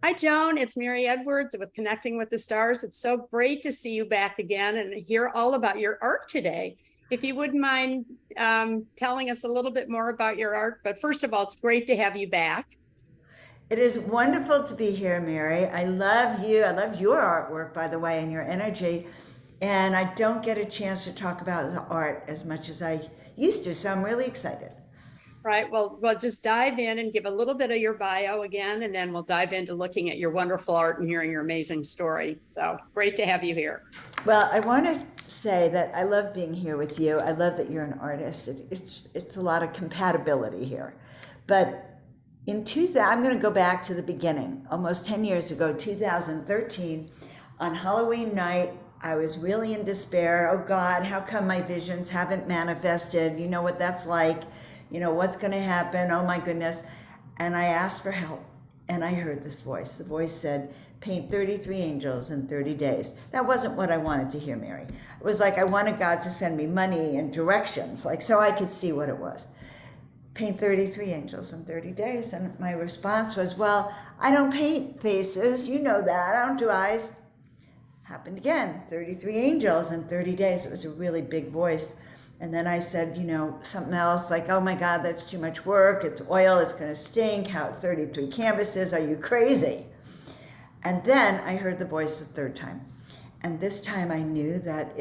Hi, Joan. It's Mary Edwards with Connecting with the Stars. It's so great to see you back again and hear all about your art today. If you wouldn't mind telling us a little bit more about your art, but first of all, it's great to have you back. It is wonderful to be here, Mary. I love you. I love your artwork, by the way, and your energy. And I don't get a chance to talk about the art as much as I used to, so I'm really excited. Right. Well, just dive in and give a little bit of your bio again, and then we'll dive into looking at your wonderful art and hearing your amazing story. So great to have you here. Well, I want to say that I love being here with you. I love that you're an artist. It's a lot of compatibility here. But in 2000, I'm going to go back to the beginning, almost 10 years ago, 2013, on Halloween night. I was really in despair. Oh God, how come my visions haven't manifested? You know what that's like. You know, what's going to happen? Oh my goodness. And I asked for help. And I heard this voice. The voice said, paint 33 angels in 30 days. That wasn't what I wanted to hear, Mary. It was like I wanted God to send me money and directions, like so I could see what it was. Paint 33 angels in 30 days. And my response was, well, I don't paint faces. You know that. I don't do eyes. Happened again, 33 angels in 30 days. It was a really big voice. And then I said, you know, something else like, oh my God, that's too much work. It's oil. It's going to stink. How 33 canvases? Are you crazy? And then I heard the voice the third time. And this time I knew that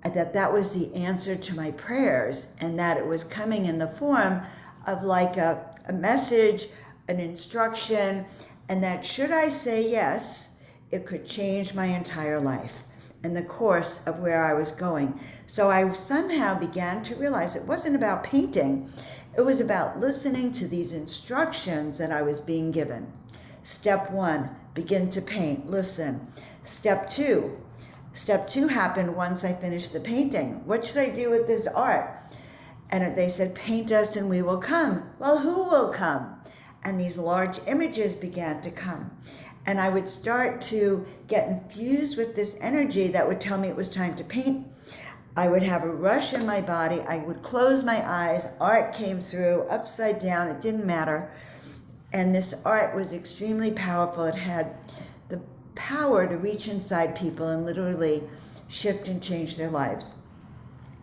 that was the answer to my prayers, and that it was coming in the form of like a message, an instruction, and that should I say yes, it could change my entire life and the course of where I was going. So I somehow began to realize it wasn't about painting. It was about listening to these instructions that I was being given. Step one, begin to paint, listen. Step two happened once I finished the painting. What should I do with this art? And they said, paint us and we will come. Well, who will come? And these large images began to come. And I would start to get infused with this energy that would tell me it was time to paint. I would have a rush in my body. I would close my eyes. Art came through upside down. It didn't matter. And this art was extremely powerful. It had the power to reach inside people and literally shift and change their lives.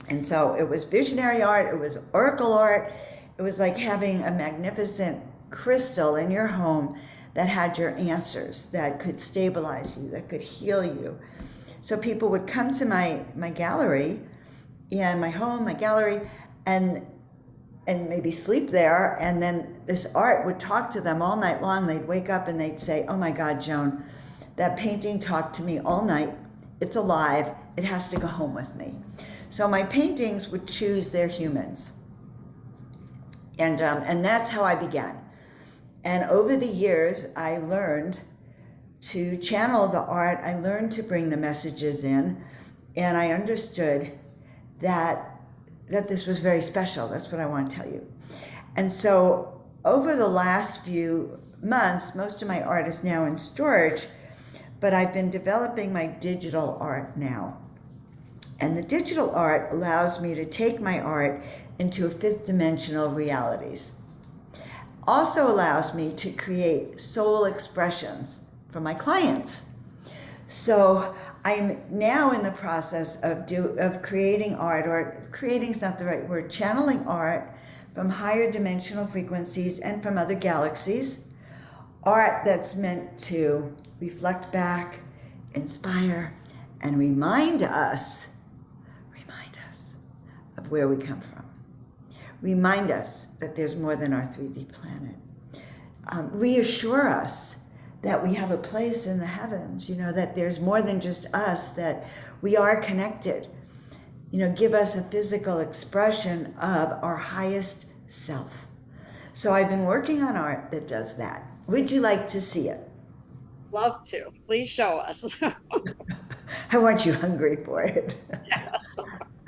And so it was visionary art. It was oracle art. It was like having a magnificent crystal in your home that had your answers, that could stabilize you, that could heal you. So people would come to my gallery, my home, my gallery, and maybe sleep there, and then this art would talk to them all night long. They'd wake up and they'd say, oh my God, Joan, that painting talked to me all night. It's alive. It has to go home with me. So my paintings would choose their humans. And that's how I began. And over the years, I learned to channel the art. I learned to bring the messages in, and I understood that this was very special. That's what I want to tell you. And so over the last few months, most of my art is now in storage, but I've been developing my digital art now. And the digital art allows me to take my art into fifth dimensional realities. Also allows me to create soul expressions for my clients. So I'm now in the process of creating art, or creating's not the right word, channeling art from higher dimensional frequencies and from other galaxies. Art that's meant to reflect back, inspire, and remind us of where we come from. Remind us that there's more than our 3D planet. Reassure us that we have a place in the heavens, that there's more than just us, that we are connected. Give us a physical expression of our highest self. So I've been working on art that does that. Would you like to see it? Love to. Please show us. I want you hungry for it. Yes.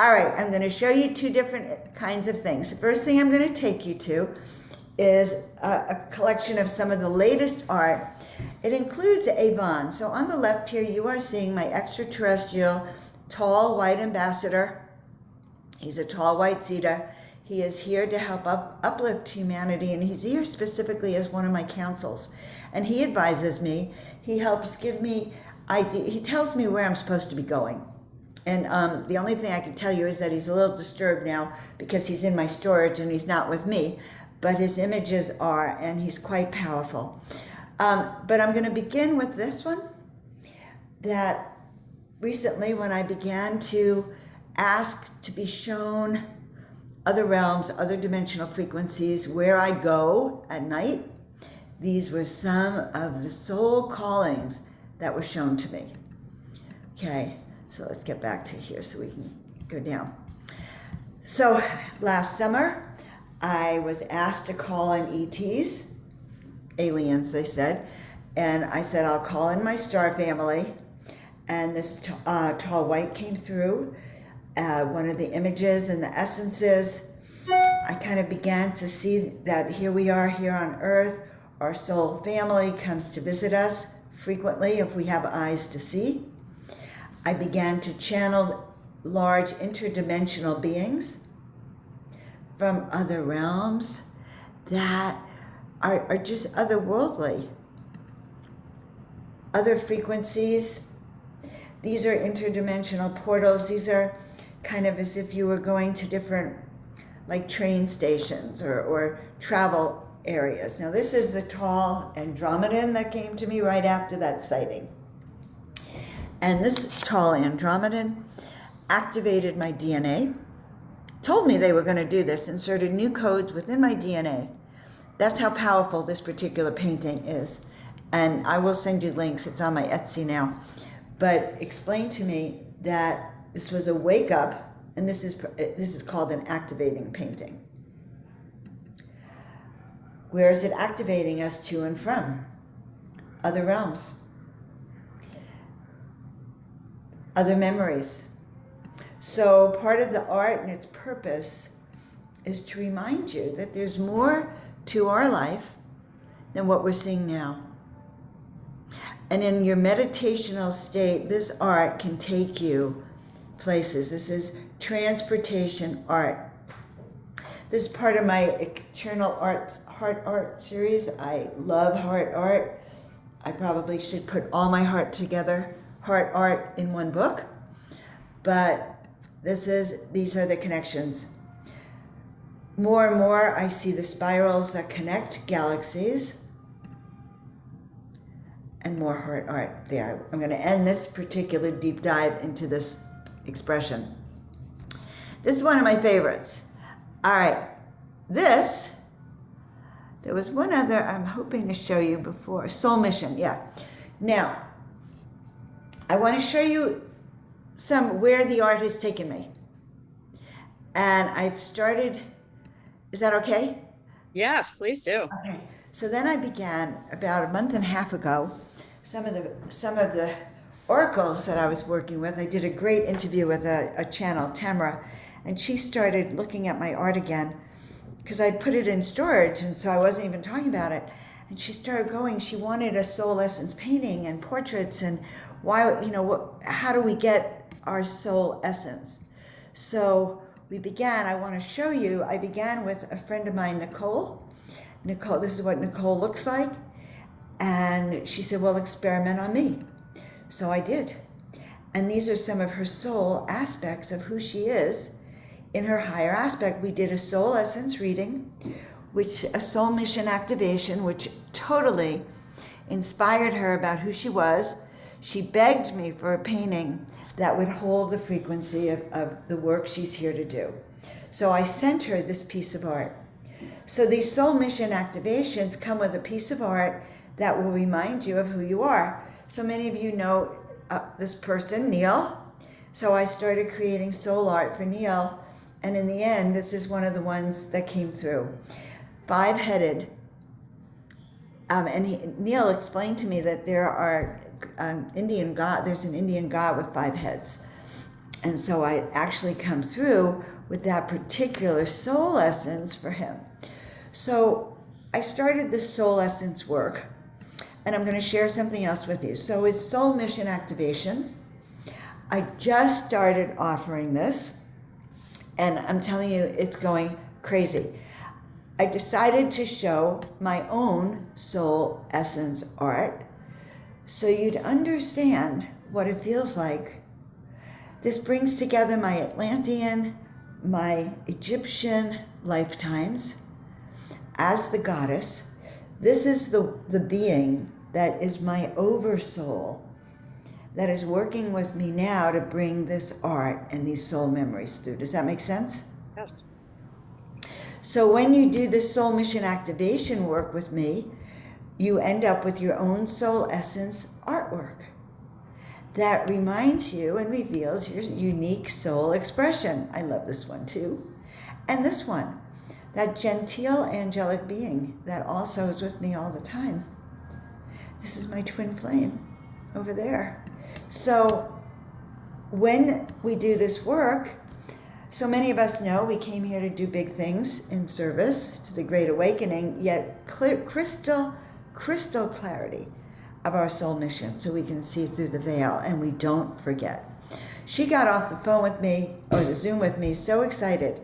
All right, I'm going to show you two different kinds of things. The first thing I'm going to take you to is a collection of some of the latest art. It includes Avon. So on the left here, you are seeing my extraterrestrial tall white ambassador. He's a tall white Zeta. He is here to help uplift humanity, and he's here specifically as one of my counsels. And he advises me. He helps give me idea. He tells me where I'm supposed to be going. And the only thing I can tell you is that he's a little disturbed now because he's in my storage and he's not with me. But his images are, and he's quite powerful. But I'm going to begin with this one. That recently, when I began to ask to be shown other realms, other dimensional frequencies, where I go at night, these were some of the soul callings that were shown to me. Okay, so let's get back to here so we can go down. So last summer, I was asked to call in ETs, aliens, they said, and I said, I'll call in my star family. And this tall white came through, one of the images and the essences. I kind of began to see that here we are here on earth. Our soul family comes to visit us frequently if we have eyes to see. I began to channel large interdimensional beings from other realms that are just otherworldly, other frequencies. These are interdimensional portals. These are kind of as if you were going to different, like, train stations or travel areas. Now, this is the tall Andromedan that came to me right after that sighting. And this tall Andromedan activated my DNA, told me they were going to do this, inserted new codes within my DNA. That's how powerful this particular painting is. And I will send you links. It's on my Etsy now. But explained to me that this was a wake up, and this is called an activating painting. Where is it activating us to and from? Other realms, other memories. So part of the art and its purpose is to remind you that there's more to our life than what we're seeing now. And in your meditational state, this art can take you places. This is transportation art. This is part of my eternal heart art series. I love heart art. I probably should put all my heart art in one book. But these are the connections. More and more, I see the spirals that connect galaxies. And more heart art there. I'm going to end this particular deep dive into this expression. This is one of my favorites. All right, there was one other I'm hoping to show you before. Soul Mission, yeah. Now, I want to show you where the art has taken me. And I've started, is that okay? Yes, please do. Okay, so then I began about a month and a half ago. Some of the oracles that I was working with, I did a great interview with a channel, Tamara, and she started looking at my art again because I'd put it in storage, and so I wasn't even talking about it. And she started going, she wanted a soul essence painting and portraits, and why, how do we get our soul essence? So we began, I want to show you, I began with a friend of mine, Nicole, this is what Nicole looks like. And she said, well, experiment on me. So I did. And these are some of her soul aspects of who she is. In her higher aspect, we did a soul essence reading, a soul mission activation, which totally inspired her about who she was. She begged me for a painting that would hold the frequency of the work she's here to do. So I sent her this piece of art. So these soul mission activations come with a piece of art that will remind you of who you are. So many of you know this person, Neil. So I started creating soul art for Neil. And in the end, this is one of the ones that came through. 5-headed. Neil explained to me that there are there's an Indian god with 5 heads. And so I actually come through with that particular soul essence for him. So I started this soul essence work. And I'm going to share something else with you. So it's soul mission activations. I just started offering this, and I'm telling you, it's going crazy. I decided to show my own soul essence art so you'd understand what it feels like. This brings together my Atlantean, my Egyptian lifetimes as the goddess. This is the being that is my oversoul that is working with me now to bring this art and these soul memories through. Does that make sense? Yes. So when you do this soul mission activation work with me, you end up with your own soul essence artwork that reminds you and reveals your unique soul expression. I love this one too. And this one, that genteel angelic being that also is with me all the time. This is my twin flame over there. So when we do this work, so many of us know we came here to do big things in service to the Great Awakening, yet crystal clarity of our soul mission so we can see through the veil and we don't forget. She got off the phone with me, or the Zoom with me, so excited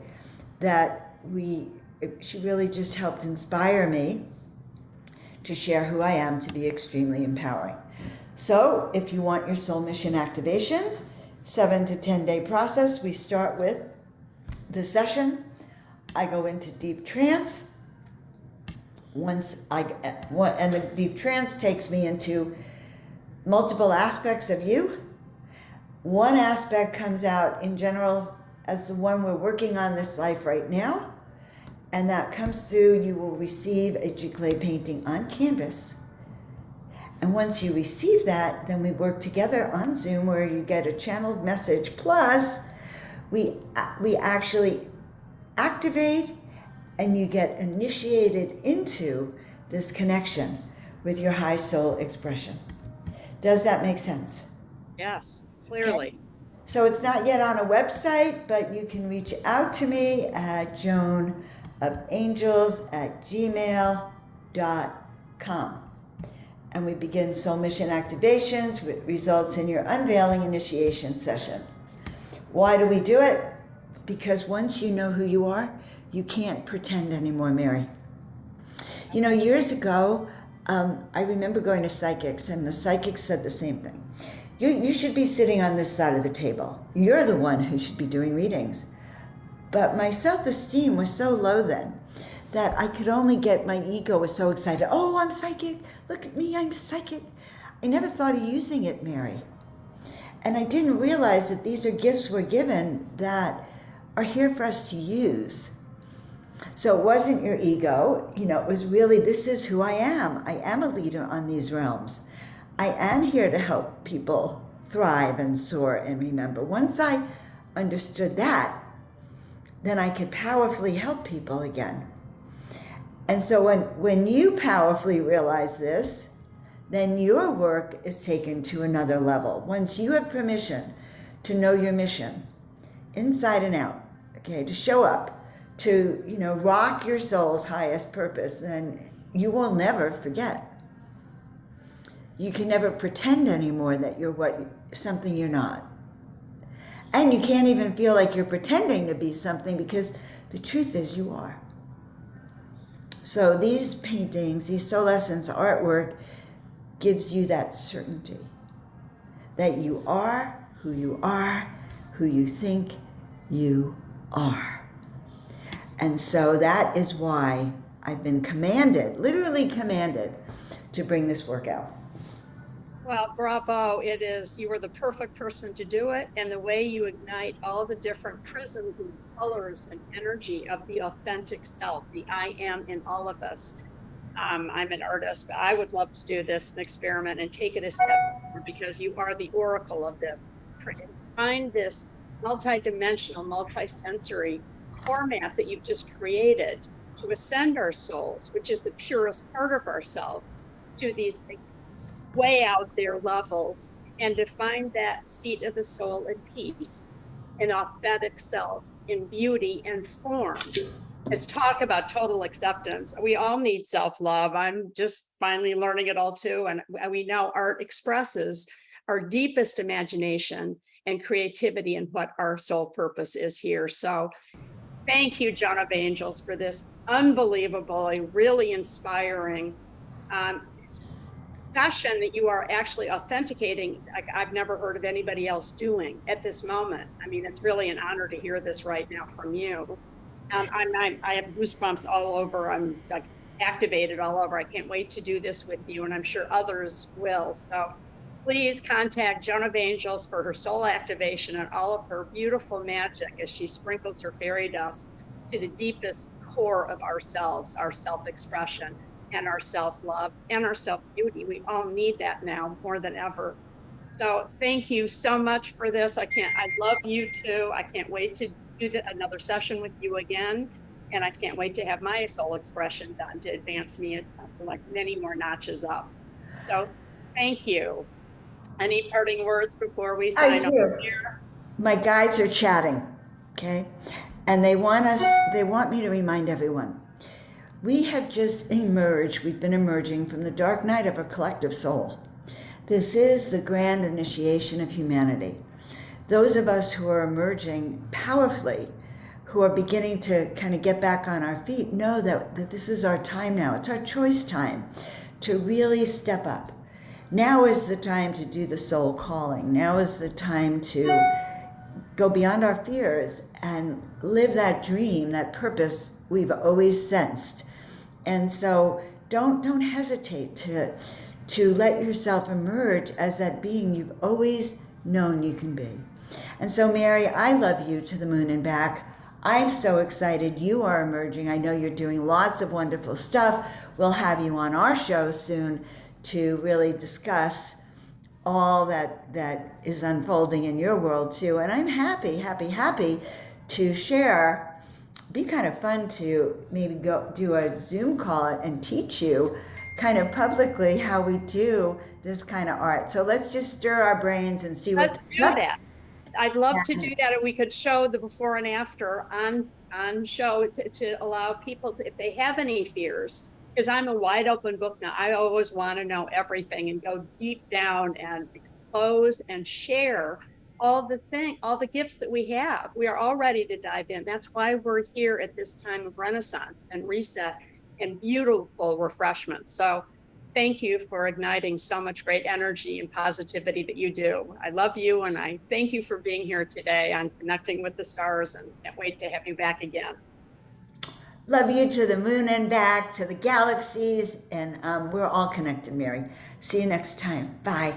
that she really just helped inspire me to share who I am, to be extremely empowering. So if you want your soul mission activations, 7 to 10 day process, we start with the session. I go into deep trance. And the deep trance takes me into multiple aspects of you. One aspect comes out in general as the one we're working on this life right now. And that comes through, you will receive a giclée painting on canvas. And once you receive that, then we work together on Zoom where you get a channeled message. Plus, we actually activate and you get initiated into this connection with your high soul expression. Does that make sense? Yes, clearly. Okay. So it's not yet on a website, but you can reach out to me at joanofangels@gmail.com. And we begin soul mission activations, which results in your unveiling initiation session. Why do we do it? Because once you know who you are, you can't pretend anymore, Mary. You know, years ago, I remember going to psychics, and the psychics said the same thing. You should be sitting on this side of the table. You're the one who should be doing readings. But my self-esteem was so low then that I could only get, my ego was so excited. Oh, I'm psychic. Look at me, I'm psychic. I never thought of using it, Mary. And I didn't realize that these are gifts we're given that are here for us to use. So it wasn't your ego, it was really, this is who I am. I am a leader on these realms. I am here to help people thrive and soar and remember. Once I understood that, then I could powerfully help people again. And so when you powerfully realize this, then your work is taken to another level. Once you have permission to know your mission, inside and out, okay, to show up, to, rock your soul's highest purpose, then you will never forget. You can never pretend anymore that you're something you're not. And you can't even feel like you're pretending to be something, because the truth is you are. So these paintings, these soul essence artwork gives you that certainty that you are, who you think you are. And so that is why I've been commanded, literally commanded, to bring this work out. Well, bravo. You are the perfect person to do it. And the way you ignite all the different prisms and colors and energy of the authentic self, the I am in all of us. I'm an artist, but I would love to do this and experiment and take it a step further, because you are the oracle of this. Find this multi-dimensional, multi-sensory format that you've just created to ascend our souls, which is the purest part of ourselves, to these way out there levels, and to find that seat of the soul in peace, an authentic self in beauty and form. Let's talk about total acceptance. We all need self-love. I'm just finally learning it all too. And we know art expresses our deepest imagination and creativity and what our soul purpose is here. So Thank you, Joan of Angels, for this unbelievably, really inspiring um, session that you are actually authenticating. I've never heard of anybody else doing at this moment. I mean, it's really an honor to hear this right now from you. I have goosebumps all over. I'm like activated all over. I can't wait to do this with you, and I'm sure others will. So please contact Joan of Angels for her soul activation and all of her beautiful magic as she sprinkles her fairy dust to the deepest core of ourselves, our self expression, and our self love and our self beauty. We all need that now more than ever. So thank you so much for this. I love you too. I can't wait to do another session with you again. And I can't wait to have my soul expression done to advance me like many more notches up. So thank you. Any parting words before we I sign off? do. My guides are chatting, okay? And they want me to remind everyone. We have just emerged, we've been emerging from the dark night of our collective soul. This is the grand initiation of humanity. Those of us who are emerging powerfully, who are beginning to kind of get back on our feet, know that this is our time now. It's our choice time to really step up. Now is the time to do the soul calling. Now is the time to go beyond our fears and live that dream, that purpose we've always sensed. And so don't hesitate to let yourself emerge as that being you've always known you can be. And so, Mary, I love you to the moon and back. I'm so excited you are emerging. I know you're doing lots of wonderful stuff. We'll have you on our show soon to really discuss all that is unfolding in your world too. And I'm happy to share. Be kind of fun to maybe go do a Zoom call and teach you kind of publicly how we do this kind of art. So let's just stir our brains and see what Let's do that. I'd love to do that, and we could show the before and after on show to allow people to, if they have any fears, because I'm a wide open book now. I always want to know everything and go deep down and expose and share all the gifts that we have. We are all ready to dive in. That's why we're here at this time of renaissance and reset and beautiful refreshment. So thank you for igniting so much great energy and positivity that you do. I love you, and I thank you for being here today on Connecting with the Stars, and can't wait to have you back again. Love you to the moon and back, to the galaxies, and we're all connected, Mary. See you next time. Bye.